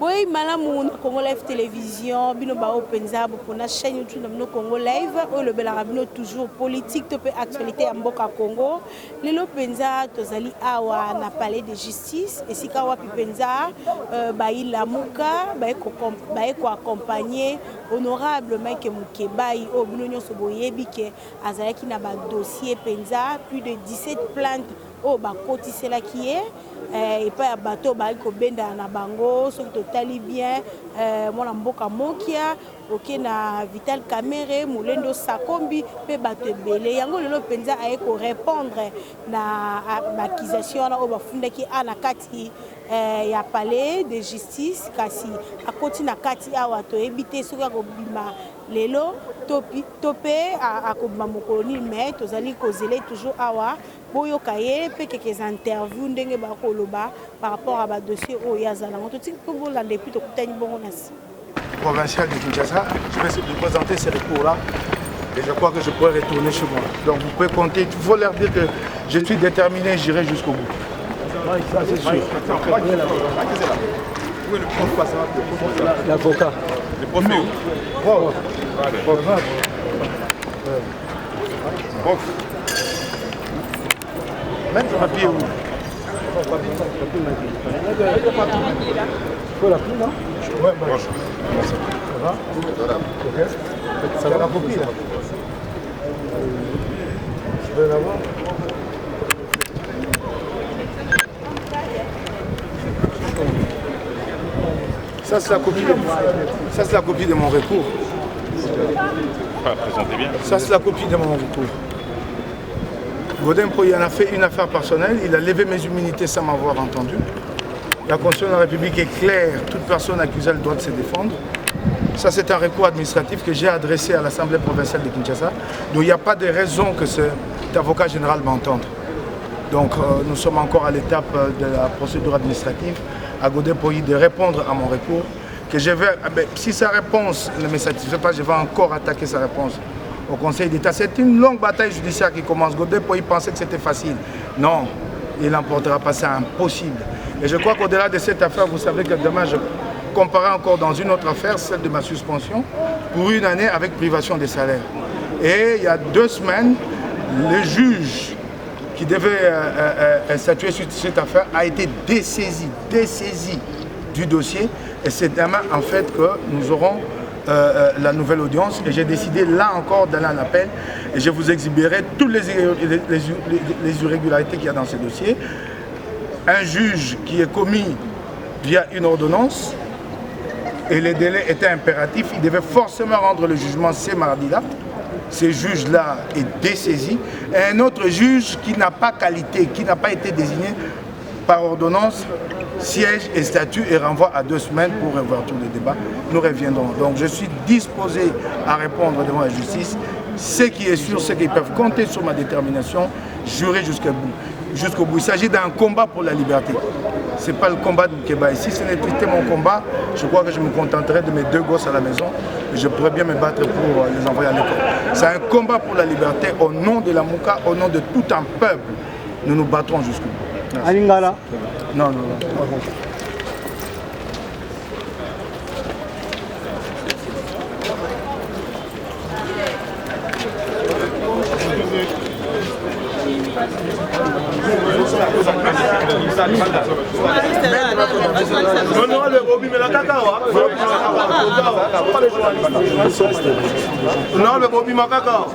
Oui, madame, Congo Live Télévision, bino ba openza pour na chaîne YouTube de Congo Live, le belarabino toujours politique, topé actualité à Mboka Congo. Lelo penza tozali awa na palais de justice et si kawa penza ba ila muka ba eko accompagner honorable Mike Mukebai au bino so boyebi ke azalaki na ba dossier penza plus de 17 plaintes au ba kotisela qui est et pas à bateau ba ko benda na bango so totali bien mona mboka mokia ok na Vital Kamerhe Mulendo Sakombi pe bato ebele yango lelo penza ayeko répondre na accusation na obafunda ki ana kati ya palais de justice kasi akoti na kati awa to ebite soka ko bima lelo topé à kobima mokoloni mais tozali kozele toujours awa boyo kaye pe quelques interviews ndenge ba koloba par rapport à ba dossier o yazala ngoto tiki ko bola depuis to kutani bongo nasi provincial de Kinshasa, je vais vous présenter ces recours-là et je crois que je pourrai retourner chez moi. Donc vous pouvez compter, il faut leur dire que je suis déterminé, j'irai jusqu'au bout. Ça c'est sûr. L'avocat. Le profil. Wow. Même sur papier où? Faut la pluie, non? Ouais, bon. Ça va? Ok. Ça va la copie là? Je vais l'avoir. Ça c'est la copie de ça c'est la copie de mon recours. Présentez bien. Ça c'est la copie de mon recours. Godin Poyi en a fait une affaire personnelle, il a levé mes immunités sans m'avoir entendu. La Constitution de la République est claire, toute personne accusée a le droit de se défendre. Ça c'est un recours administratif que j'ai adressé à l'Assemblée provinciale de Kinshasa. Donc il n'y a pas de raison que cet avocat général m'entende. Donc nous sommes encore à l'étape de la procédure administrative, à Godin Poyi de répondre à mon recours. Que je vais, si sa réponse ne me satisfait pas, je vais encore attaquer sa réponse au Conseil d'État. C'est une longue bataille judiciaire qui commence. Godin Poyi pensait que c'était facile. Non, il n'emportera pas, c'est impossible. Et je crois qu'au-delà de cette affaire, vous savez que demain, je comparerai encore dans une autre affaire, celle de ma suspension, pour une année avec privation des salaires. Et il y a 2 semaines, le juge qui devait statuer sur cette affaire a été dessaisi du dossier. Et c'est demain, en fait, que nous aurons la nouvelle audience. Et j'ai décidé, là encore, d'aller en appel. Et je vous exhiberai toutes les irrégularités qu'il y a dans ce dossier. Un juge qui est commis via une ordonnance, et les délais étaient impératifs, il devait forcément rendre le jugement ce mardi-là. Ce juge-là est dessaisi. Et un autre juge qui n'a pas qualité, qui n'a pas été désigné par ordonnance, siège et statut et renvoie à 2 semaines pour revoir tous les débats. Nous reviendrons. Donc je suis disposé à répondre devant la justice. Ce qui est sûr, c'est qu'ils peuvent compter sur ma détermination, jurer jusqu'au bout. Il s'agit d'un combat pour la liberté. Ce n'est pas le combat de Mukeba. Si ce n'était mon combat, je crois que je me contenterais de mes 2 gosses à la maison et je pourrais bien me battre pour les envoyer à l'école. C'est un combat pour la liberté au nom de la Mouka, au nom de tout un peuple. Nous nous battrons jusqu'au bout. Alingala. Non. Non, le Bobby, mais la cacao. Non, le Bobby, ma cacao.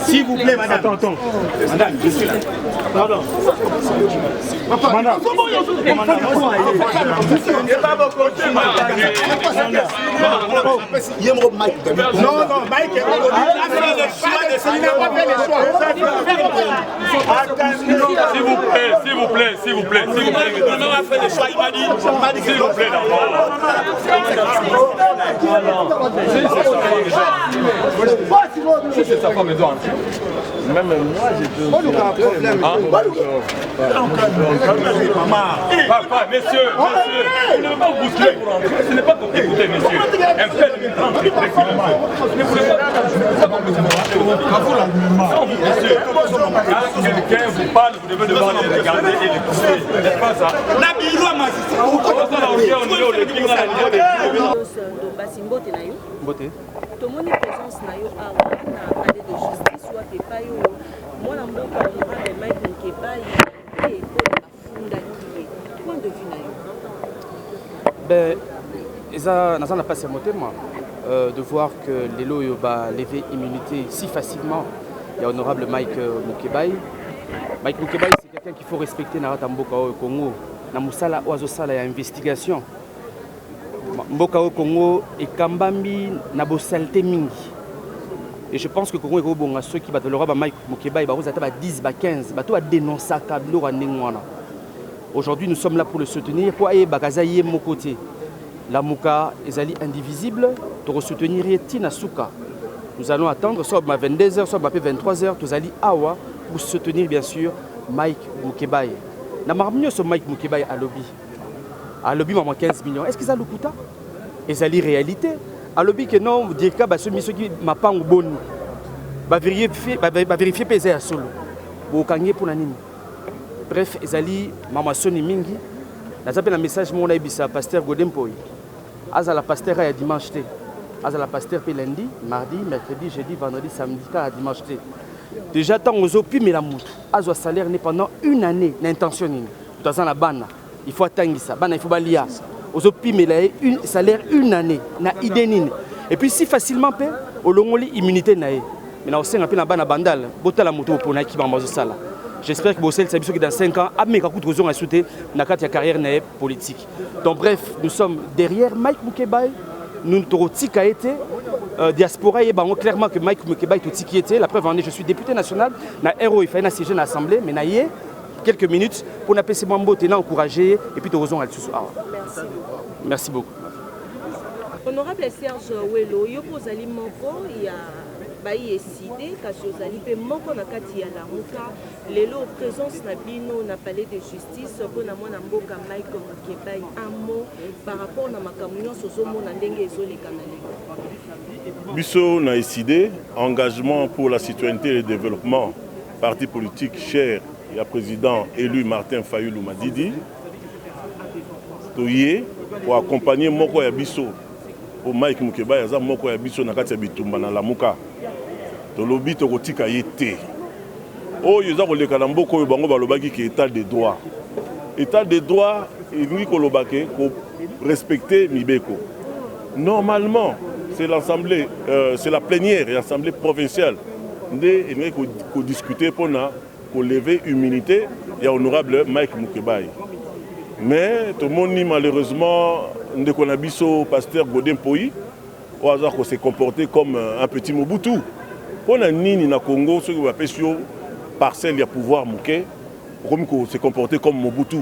S'il vous plaît, madame. Attends. Madame, je suis là. Pardon. Madame. Non, Mike, il n'a pas fait le choix. S'il vous plaît. Non, a fait le choix, il m'a dit s'il vous plaît d'abord. C'est sa femme, elle doit entrer. Même moi, j'étais aussi un problème. Papa, messieurs, vous ne pouvez pas vous bousculer pour entrer. Ce n'est pas pour écouter, messieurs. Un fait de entrer très silencieux. Ne voulez pas quand quelqu'un vous parle, vous devez devoir les regarder et l'écouter. N'est-ce pas ça? Tomoni présence na yo awa na palais de justice ou apepa yo mwana mboka honorable Mike Mukebai et afunda kié point de vue na yo ben eza nazana passe motema de voir que lelo yo ba lever immunité si facilement il y a honorable Mike Mukebai. Mike Mukebai c'est quelqu'un qu'il faut respecter na rata mboka au Congo na musala oazo sala ya investigation mboka au Congo et kambambi na bosalte mingi et je pense que Congo est bon à ceux qui battent le roi Mike Mukebai ba rozata ba 10 ba 15 ba to a dénoncer kabilo randengwana. Aujourd'hui nous sommes là pour le soutenir pour aye bakaza yé mon côté la muka ezali indivisible to soutenir Tina Souka. Nous allons attendre soit ma 22h soit ma 23h tous ali awa pour soutenir bien sûr Mike Mukebai na marmio so Mike Mukebai à lobby. À lobby maman 15 millions. Est-ce que ça le coûte? Et ça li réalité. À lobby que non, vous dites que bah ceux qui m'a pas bon, bah vérifier peser à solo. Vous kangé pour nanini. Bref, ezali maman soni mingi. Na zappé un message mon aibisa pasteur Godempoy. Aza la pasteur à dimanche té. Aza la pasteur pe lundi, mardi, mercredi, jeudi, vendredi, samedi à dimanche té. Déjà tant aux opi mais la moute. Azo salaire né pendant une année l'intention ni. Dans la bana. Il faut attendre ça. Il faut balia. Aux opi mais là une salaire une année na idée. Et puis si facilement paie au longoli immunité nae. Mais là aussi on a na bana bandal. Bota la moto pour na qui bambazo sala. J'espère que Bossel sabiso que dans 5 ans a meka coup raison à sauter na carte carrière nae politique. Donc bref, nous sommes derrière Mike Mukebai. Nous toroti a été diaspora et bango clairement que Mike Mukebai tout qui était la preuve en est je suis député national na RO il fait na siéger na assemblée mais na yé quelques minutes pour nous appeler Mambo Tena encourager et puis de raison à tout. Merci beaucoup. Honorable Serge Welo, yo pozali moko ya bayi eside kasi ozali pe moko na kati ya la muka lelo présence na bino na palais de justice pour na mwana mboka Mike Mukebai un mot par rapport na makambo nyonso zomona ndenge ezoleka na lelo. Biso na eside engagement pour la citoyenneté et le développement parti politique cher. Il y a le président élu Martin Fayulu Madidi. Toye pour accompagner Moko Yabiso au Mike Mukebai, il y a Moko Yabiso na kati ya bitumba na lamuka. To lobi to kotika yete. Oh yoza ko leka na mboko yo bango balobaki ki état de droit. État de droit il ko lobake ko respecter mibeko. Normalement, c'est l'assemblée c'est la plénière et l'assemblée provinciale ndé il ko discuter pour na pour lever immunité, il y a honorable Mike Mukebai. Mais tout le monde malheureusement, on a vu ce pasteur Godempoy, au hasard qu'on s'est comporté comme un petit Mobutu. On a ni na Congo, ceux qui appellent sur parcelle, il y a pouvoir Mouké, comme qu'on s'est comporté comme Mobutu.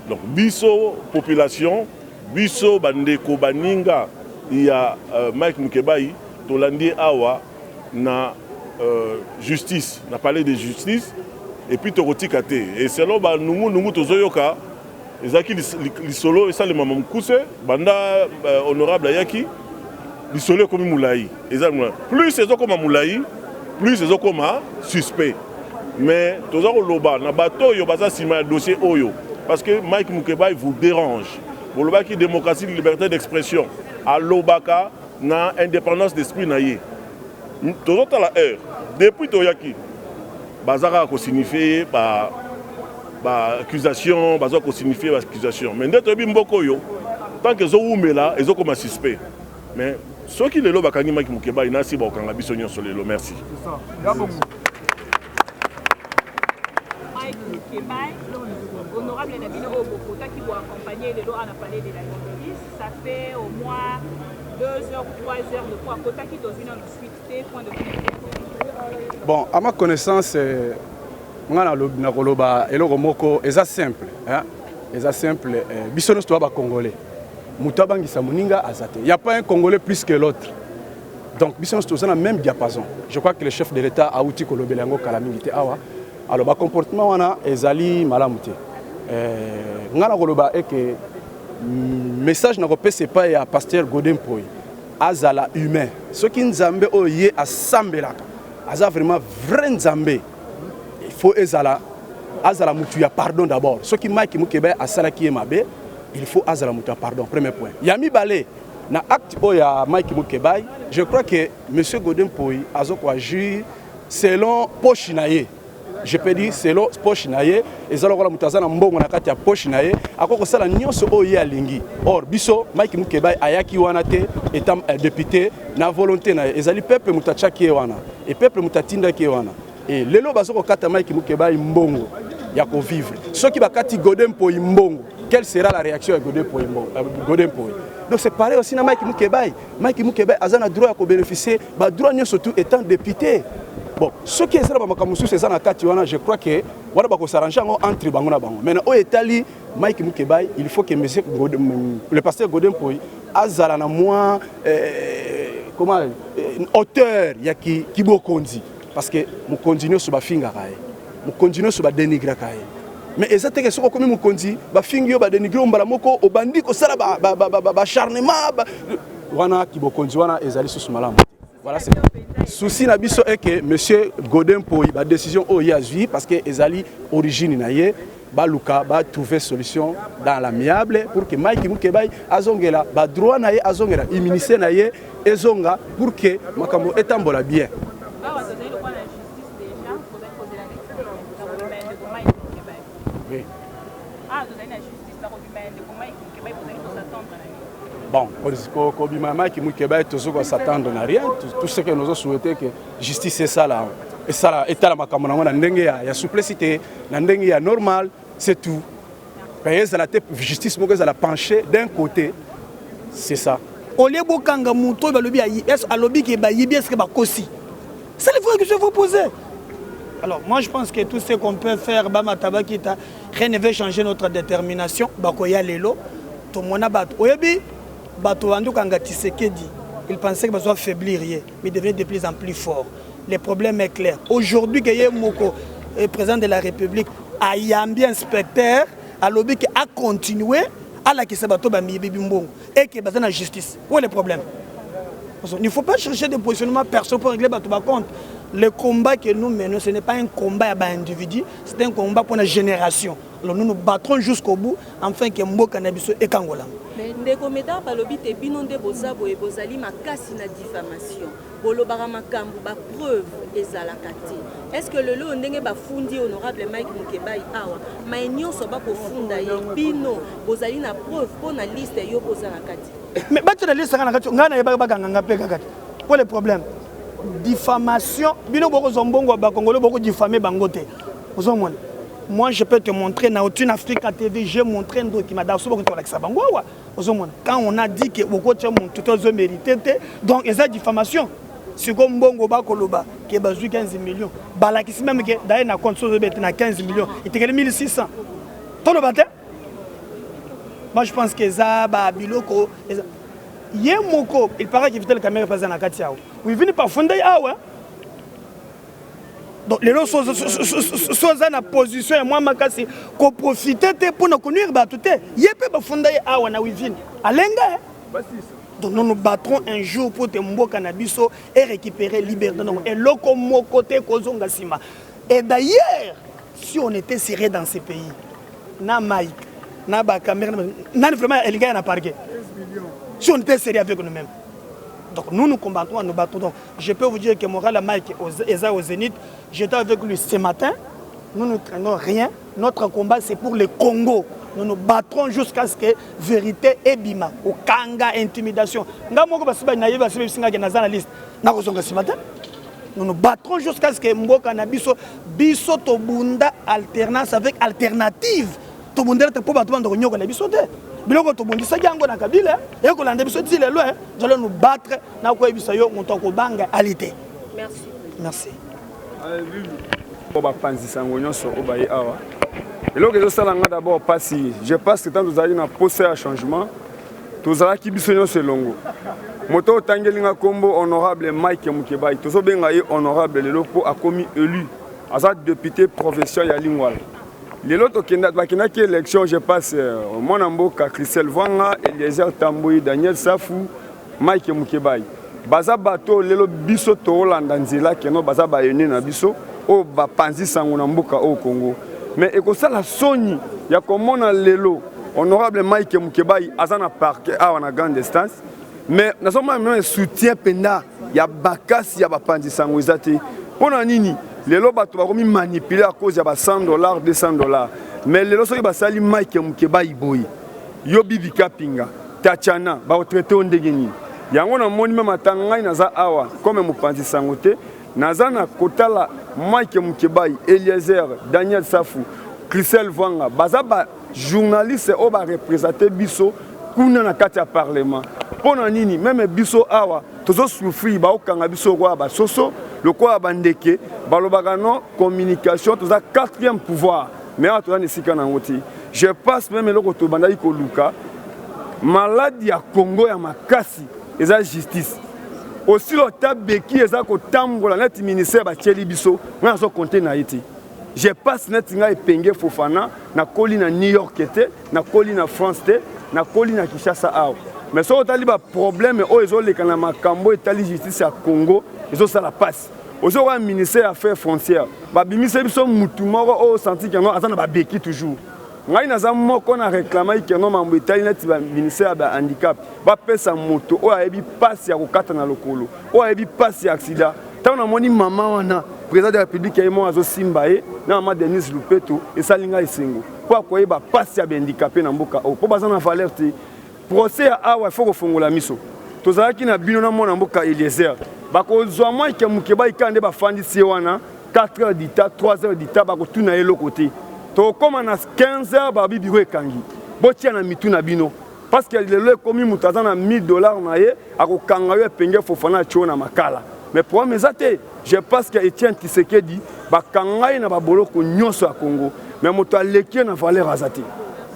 Donc, biso population, biso bandeko baninga, il y a Mike Mukebai, Tolandi Awa, na justice, on a parlé de justice, et puis Toroti Kate. Et c'est là que nous tozoyoka, les solo, et ça, les mamans Kouse, Banda honorable Ayaki, les solo comme Moulaï. Plus c'est comme Moulaï, plus c'est comme suspect. Mais Tozaro Loba, na bateau, yo baza sima dossier Oyo. Parce que Mike Mukebai vous dérange. Pour le baki démocratie, liberté d'expression. À Lobaka, na indépendance d'esprit naïe. Toujours à la heure, depuis Toyaki, Bazara a signifié par accusation, Bazara a signifié par accusation. Mais dès que Bimbokoyo, tant que Zoumé là, ils ont comme suspect. Mais ceux qui les lobent à Kangi Mike Mukebai, ils n'ont pas de Kangabisonio sur les lots. Merci. Mike Mukebai, honorable Nabino Obokota qui doit accompagner les lots à la palais de la police, ça fait au moins 2 heures, 3 heures de quoi Kota qui doit venir en suite, point de vue. Bon, à ma connaissance, c'est simple. C'est simple. Bissonos doit Congolais. Mutabangi Samuninga Azate. Il n'y a pas un Congolais plus que l'autre. Donc, biso nous sommes dans le même diapason. Je crois que le chef de l'État a outil Kolobelango Kalamingite Awa. Alors, le comportement wana ezali malamute. Ngana koloba est que message n'a pas c'est pas à pasteur Godin Poy. Azala humain. Ce qui nzambe oye asambelaka. Aza vraiment vrai nzambe. Il faut ezala mutu ya pardon d'abord. Ce qui Mike Mukeba asala qui est mabe, il faut azala mutu ya pardon. Premier point. Yami balé na acte oya Mike Mukeba, je crois que monsieur Godin Poy azoko agir selon pochinaye. Je peux dire selon pochinaye ezalo la mutazana mbongo na kati ya pochinaye akoko sala nyonso oye alingi. Or biso Mike Mukeba ayaki wana te étant député na volonté na ezali peuple mutachaki wana et peuple mutatinda ki wana. Et lelo bazoko kata Mike Mukeba mbongo ya ko vivre. Ceux qui bakati Godin Poy mbongo, quelle sera la réaction à Godin Poy mbongo? Godin Poy. Donc c'est pareil aussi na Mike Mukeba. Mike Mukeba azana droit à bénéficier, ba droit surtout étant député. Bon, ce qui est ça, c'est ça, je crois que voilà, on s'arrange entre bango na bango. Maintenant, au Italie, Mike Mukeba, il faut que monsieur le pasteur Godin Poy azala na moins comment auteur ya ki bokonzi parce que mon continue sur ba finga kae. Mon continue sur ba dénigrer kae. Mais exactement ce que comme mon konzi ba fingi ba dénigrer mbala moko o bandi ko sala ba charnement wana ki bokonzi wana ezali sous malamu. Voilà, c'est souci na biso est que monsieur Godin Poy ba décision o yazui parce que ezali origine na ye ba luka ba trouver solution dans l'amiable pour que Mike Mukeba azongela ba droit na ye azongela immunité na ye ezonga pour que makambo etambola bien. Oui. Bon, pour Mike Mukeba, tout ce qu'on s'attend à rien, tout ce que nous avons souhaité que justice est ça là. Et ça est à la makamona, il y a souplesse, il y a normal, c'est tout. Mais la justice à la pencher d'un côté, c'est ça. Au lieu de kanga muto ba lobi ayi, est-ce à lobi ke ba yibi est-ce que ba kosi? C'est les fois que je vous poser. Alors moi je pense que tout ce qu'on peut faire ba mataba kita rien ne veut changer notre détermination ba koya lelo to mona ba oyebi bato andu kanga Tshisekedi, il pensait que ça faiblir mais devenir de plus en plus fort. Le problème est clair. Aujourd'hui que yé moko président de la République a yambi inspecteur à lobi qui a continué à la qui se bateau et qui est basé dans la justice. Où est le problème? Il ne faut pas chercher des positionnements perso pour régler bateau compte. Le combat que nous menons, ce n'est pas un combat à individu, c'est un combat pour la génération. Alors nous nous battrons jusqu'au bout, afin que Mbo Cannabis et Kangola. Mais ndeko meta balobi te binonde bozabo e bozali makasi na diffamation. Bolobara makambu ba preuve ezalaka te. Est-ce que le lo ndenge ba fundi honorable Mike Mukeba awa ma nyonso ba ko funda ye bino bozali na preuve pour na liste yo bozalaka te. Mais ba la liste ngana kati ngana yeba ba ganga pe kati. Quel est le problème? Diffamation, bino boko zombongo ba Congolais boko diffamer bangote. Ozomona. Moi, je peux te montrer, dans une Afrique TV, j'ai montré un documentaire. Quand on a dit que beaucoup de gens ont mérité, donc il y a diffamation. C'est comme Bongo Bakoloba, qui a 15 millions. Balakis même qui a un compte sur 15 millions. Il était 1600. Tout le bâtiment. Moi, je pense que ça, Biloko. Il paraît qu'il y a une caméra présente à Katiao. Il vient par fonder. Donc les gens sont dans la position et moi je qu'on profite pour nous connaître tout il y a pas fonder à wana wivine alenga donc nous nous battrons un jour pour te Mbo Cannabis et récupérer liberté et loko mo côté kozonga sima. Et d'ailleurs si on était serré dans ces pays na Mike na ba caméra na vraiment les gars na parquet si on était sérieux avec nous-mêmes. Donc nous nous combattons, nous battons. Donc, je peux vous dire que Moral Mike est au Zénith. J'étais avec lui ce matin. Nous ne traînons rien. Notre combat, c'est pour le Congo. Nous nous battrons jusqu'à ce que vérité et bima. Au Kanga, intimidation. Nous nous battrons jusqu'à ce que Mbo Cannabis biso tobunda alternance avec alternative. Tobunda te po battement de réunion Cannabis. Biloko tobundisa yango na kabila et ko landa biso ti lelo nous allons nous battre na ko ebisa yo moto ko banga alité. Merci. Merci. Pour ba panzisa ngonyo so obaye awa. Eloko ezo sala nga d'abord passi, je pense que tant nous allons na poser un changement. tozalaki biso nyonso elongo moto otangelinga kombo honorable Mike Mukebai tozobenga ye honorable lelo po akomi élu aza député provincial ya Lingwala lelo bakendaki élection je passe mwana mboka Christelle Vwanga Eliezer Tamboyi Daniel Safu Mike Mukebai baza bato lelo biso toolanda nzela keno baza bayene na biso o bapanzi sango na mboka au Congo mais ekosala soni ya komona lelo honorable Mike Mukebai azana parquet awa na grande distance mais nasoma même soutien penda ya bakasi ya bapanzi sango ezate pona nini lelo bato bakomi manipuler à cause ya ba $100 $200 mais lelo soki basali Mike Mukebai boy yo Bibi Kapinga Tachana ba traité ondenge nini yango na moni même atangai naza awa comme mopanzi sango te naza na kotala Mike Mukebai Eliezer Daniel Safu Christelle Vwanga baza ba journaliste o ba représenter biso kuna na kati ya parlement pona nini même biso awa tozo souffrir ba okanga biso kwa ba soso lokwa bandeke balobaka non communication toza 4e pouvoir mais awa toza nesika na ngoti je passe même loko to bandaki ko luka maladie ya Congo ya makasi eza justice aussi le tabeki eza ko tambola net ministère ba tieli biso nga so compter na iti je passe net nga epenge Fofana na koli na New York te na koli na France te na koli na Kinshasa awa mais so otali ba problème o ezoleka na makambo etali justice ya Congo ezosala passe ozo wa ministère affaires frontières ba bimise biso mutu moko o senti que non azana ba beki toujours ngai naza moko na réclamer que non mambo etali net ba ministère ba handicap ba pesa moto o ayebi passe ya kokata na lokolo o ayebi passe ya accident tant na moni mama wana président de la République yemo azo simbaye na mama Denise Lupeto esalinga esengo kwa koyeba passe ya handicapé na mboka o po bazana valeur te procès awa faut kofongola miso tozalaki na bino na mona mboka Eliezer bakozwa Mike Mukebai kande bafandisi wana 4h du temps 3h du temps bakotuna ye lokote to koma na 15h babi biro ekangi botia na mitu na bino parce que lelo ekomi mutaza na $1000 na ye akokanga yo epenge Fofana tcho na makala mais pour mesate je pense que Etienne Tshisekedi bakangai na baboloko nyonso ya Congo mais moto aleki na valeur azate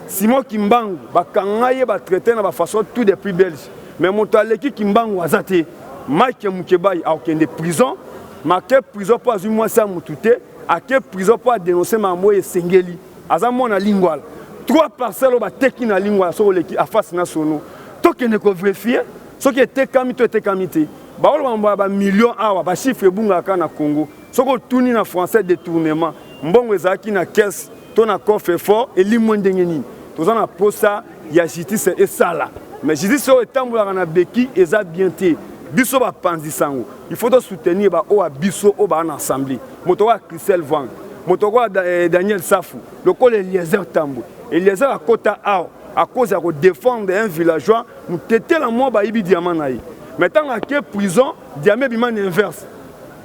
Simon Kimbangu bakangai ba traiter na ba façon tout des plus belges mais moto aleki Kimbangu azate Mike Mukebai a aucun de prison marqué prison pour une mois ça mutute à quelle prison pour dénoncer mambo et sengeli azamo na Lingwala 3 parcelles ba teki na Lingwala so leki a face na sono to que ne ko vérifier so que te kamito te kamité ba olo ba million awa ba chiffre bunga ka na Congo so ko tuni na français détournement mbongo ezaki na caisse to na coffre fort et limwe ndenge nini toza na posa ya justice et sala mais justice o etambola na beki eza bien te biso ba panzi sango il faut soutenir ba o biso o ba na assemblée moto wa Christelle Vwanga moto wa Daniel Safu lokole Eliezer Tambo Eliezer akota ao à cause de défendre un villageois nous tété la moi ba ibi diamant na ye mais tant que prison diamant biman inverse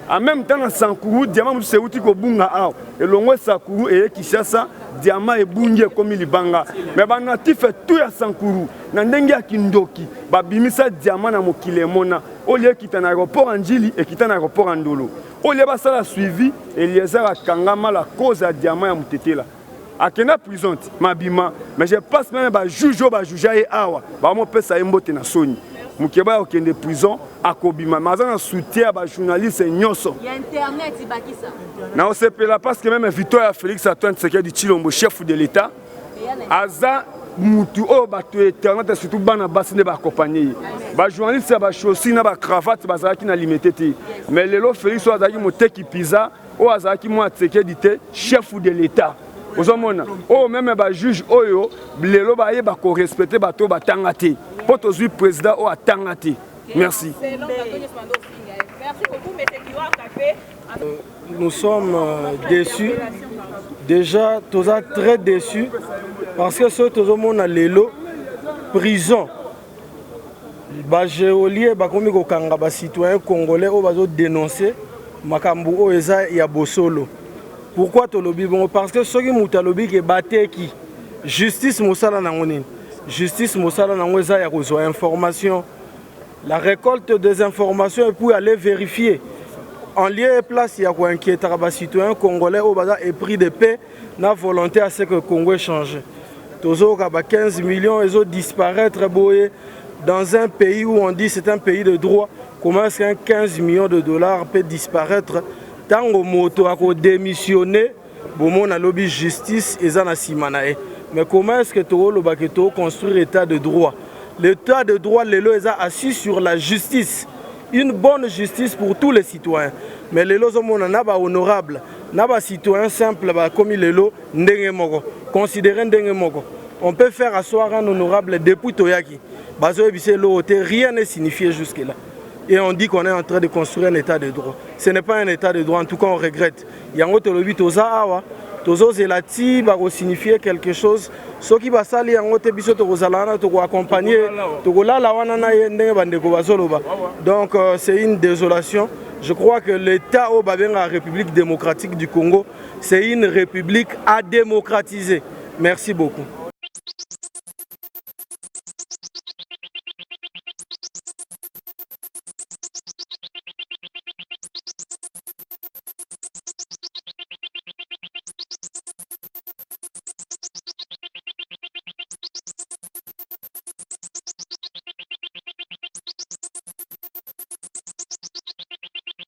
en même temps na Sankuru diamant c'est outil ko bunga ao et longwe Sankuru et Kinshasa diamant et bungi comme libanga mais ba natif tout ya Sankuru na ndenge ya kindoki ba bimisa diamant na mokile mona au lieu kita na aéroport Anjili et kita na aéroport Andolo au lieu ba sala suivi Eliezer akangama la cause ya diamant ya mutetela akena prison mabima mais je passe même ba juge ba juger awa ba mo pesa embote na soni Mukebai okende prison akobima maza na soutien ba journaliste nyonso il y a internet ibaki ça na osepela parce que même Victoire Félix Antoine Tshisekedi Tshilombo chef de l'état aza mutu o bato internet surtout bana basi ne ba accompagner ba journaliste ba chaussures na ba cravate bazaki na limité te mais lelo Félix azaki moteki pizza o azaki mo Tshisekedi te chef de l'état ozomona o même ba juge oyo lelo ba ye ba ko respecter bato batanga te po tozui président o atanga te merci. Nous sommes déçus. Déjà, tous très déçus parce que ce que a lelo prison. Ba géolier ba komi ko kanga ba citoyen congolais o bazo dénoncer makambu o eza ya bosolo. Pourquoi tolobi bon parce que ceux qui mutalobi ke bateki justice mosala na ngoni. Justice mosala na ngweza ya kozwa information. La récolte des informations et puis aller vérifier en lieu et place il y a quoi inquiéter les citoyens congolais au bazar et pris de paix na volonté à ce que le Congo change. tozoka ba 15 millions ezo disparaître boye dans un pays où on dit c'est un pays de droit. Comment est-ce qu'un 15 millions de dollars peut disparaître tant que moto a démissionné bon mon a lobby justice et na simanae. Mais comment est-ce que tu vas construire l'état de droit? L'état de droit, l'élo est assis sur la justice. Une bonne justice pour tous les citoyens. Mais l'élo n'est pas honorable. N'est pas citoyen simple comme l'élo, considéré on peut faire asseoir un honorable depuis Toyaki. Rien n'est signifié jusque-là. Et on dit qu'on est en train de construire un état de droit. Ce n'est pas un état de droit, en tout cas on regrette. Il y a un autre lobby, Tozo zelati va signifier quelque chose. Ce qui va salir en haute biso tozalana to accompagner togola la wana na ndenge bandeko bazoloba. Donc c'est une désolation. Je crois que l'État au la République démocratique du Congo, c'est une république à démocratiser. Merci beaucoup.